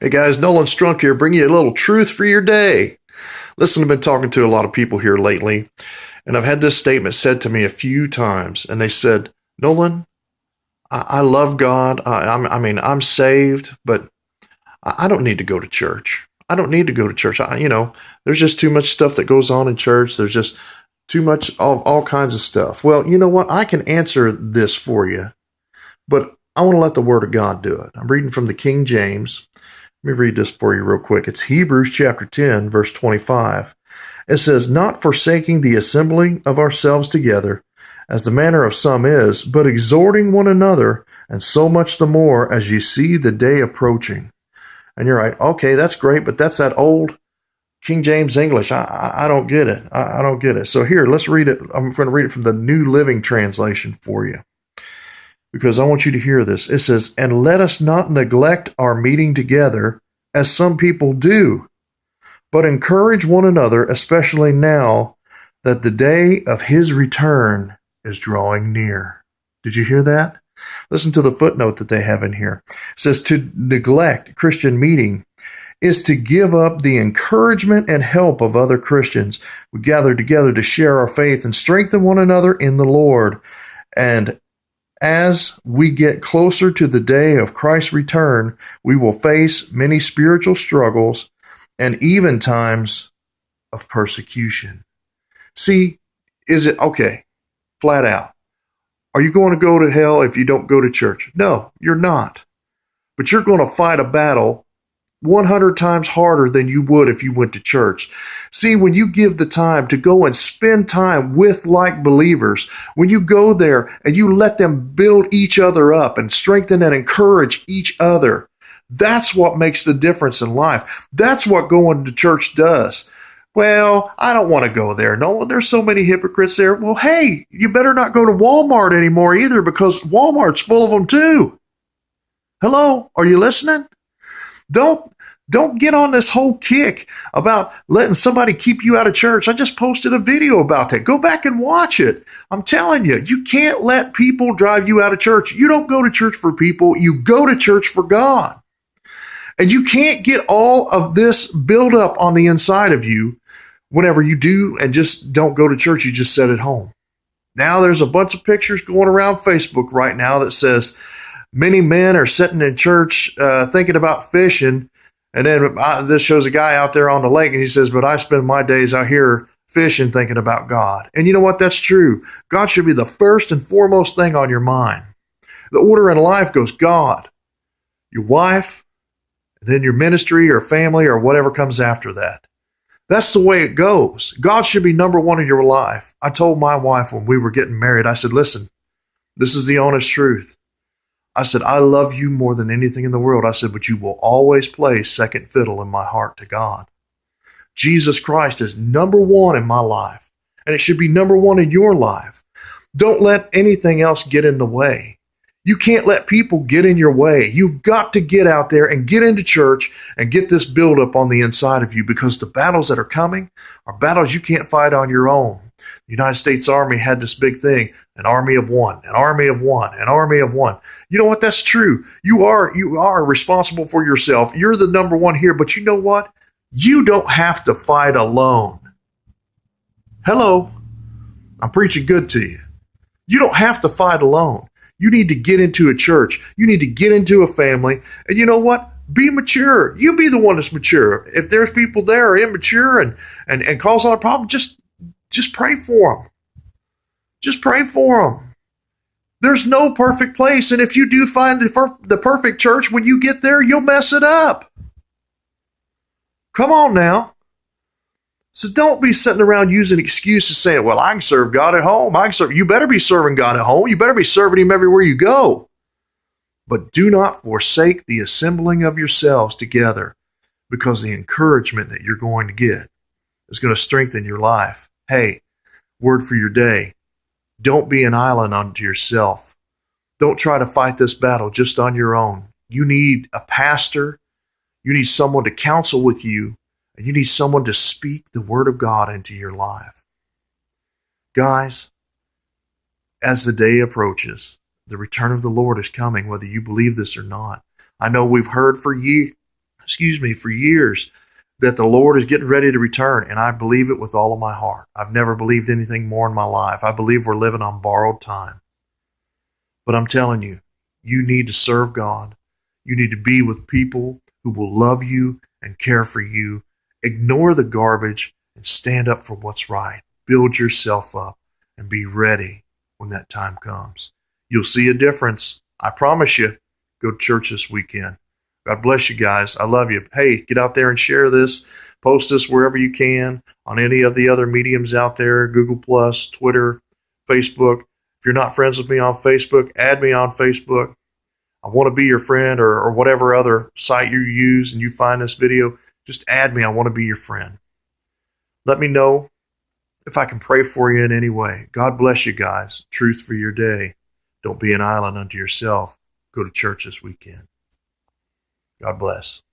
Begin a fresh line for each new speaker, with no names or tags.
Hey guys, Nolan Strunk here, bringing you a little truth for your day. Listen, I've been talking to a lot of people here lately, and I've had this statement said to me a few times, and they said, Nolan, I love God. I'm saved, but I don't need to go to church. I don't need to go to church. There's just too much stuff that goes on in church. There's just too much of all kinds of stuff. Well, you know what? I can answer this for you, but I want to let the Word of God do it. I'm reading from the King James. Let me read this for you real quick. It's Hebrews chapter 10, verse 25. It says, not forsaking the assembling of ourselves together, as the manner of some is, but exhorting one another, and so much the more as ye see the day approaching. And you're right, okay, that's great, but that's that old King James English. I don't get it. I don't get it. So here, let's read it. I'm going to read it from the New Living Translation for you, because I want you to hear this. It says, and let us not neglect our meeting together, as some people do, but encourage one another, especially now that the day of his return is drawing near. Did you hear that? Listen to the footnote that they have in here. It says, to neglect Christian meeting is to give up the encouragement and help of other Christians. We gather together to share our faith and strengthen one another in the Lord. And as we get closer to the day of Christ's return, we will face many spiritual struggles and even times of persecution. See, is it okay? Flat out. Are you going to go to hell if you don't go to church? No, you're not. But you're going to fight a battle 100 times harder than you would if you went to church. See, when you give the time to go and spend time with like believers, when you go there and you let them build each other up and strengthen and encourage each other, that's what makes the difference in life. That's what going to church does. Well, I don't want to go there. No, there's so many hypocrites there. Well, hey, you better not go to Walmart anymore either, because Walmart's full of them too. Hello, are you listening? Don't get on this whole kick about letting somebody keep you out of church. I just posted a video about that. Go back and watch it. I'm telling you, you can't let people drive you out of church. You don't go to church for people. You go to church for God. And you can't get all of this build up on the inside of you whenever you do and just don't go to church. You just sit at home. Now there's a bunch of pictures going around Facebook right now that says many men are sitting in church thinking about fishing. And then this shows a guy out there on the lake, and he says, but I spend my days out here fishing thinking about God. And you know what? That's true. God should be the first and foremost thing on your mind. The order in life goes God, your wife, and then your ministry or family or whatever comes after that. That's the way it goes. God should be number one in your life. I told my wife when we were getting married, I said, listen, this is the honest truth. I said, I love you more than anything in the world. I said, but you will always play second fiddle in my heart to God. Jesus Christ is number one in my life, and it should be number one in your life. Don't let anything else get in the way. You can't let people get in your way. You've got to get out there and get into church and get this buildup on the inside of you, because the battles that are coming are battles you can't fight on your own. The United States Army had this big thing, an army of one, an army of one, an army of one. You know what? That's true. You are responsible for yourself. You're the number one here, but you know what? You don't have to fight alone. Hello. I'm preaching good to you. You don't have to fight alone. You need to get into a church. You need to get into a family. And you know what? Be mature. You be the one that's mature. If there's people there who are immature and cause all the problem, just pray for them. Just pray for them. There's no perfect place. And if you do find the perfect church, when you get there, you'll mess it up. Come on now. So don't be sitting around using excuses saying, well, I can serve God at home. You better be serving God at home. You better be serving him everywhere you go. But do not forsake the assembling of yourselves together, because the encouragement that you're going to get is going to strengthen your life. Hey, word for your day. Don't be an island unto yourself. Don't try to fight this battle just on your own. You need a pastor. You need someone to counsel with you. And you need someone to speak the word of God into your life. Guys, as the day approaches, the return of the Lord is coming, whether you believe this or not. I know we've heard for for years that the Lord is getting ready to return, and I believe it with all of my heart. I've never believed anything more in my life. I believe we're living on borrowed time. But I'm telling you, you need to serve God. You need to be with people who will love you and care for you. Ignore the garbage and stand up for what's right. Build yourself up and be ready when that time comes. You'll see a difference. I promise you. Go to church this weekend. God bless you guys. I love you. Hey, get out there and share this. Post this wherever you can on any of the other mediums out there, Google+, Twitter, Facebook. If you're not friends with me on Facebook, add me on Facebook. I want to be your friend, or whatever other site you use and you find this video. Just add me. I want to be your friend. Let me know if I can pray for you in any way. God bless you guys. Truth for your day. Don't be an island unto yourself. Go to church this weekend. God bless.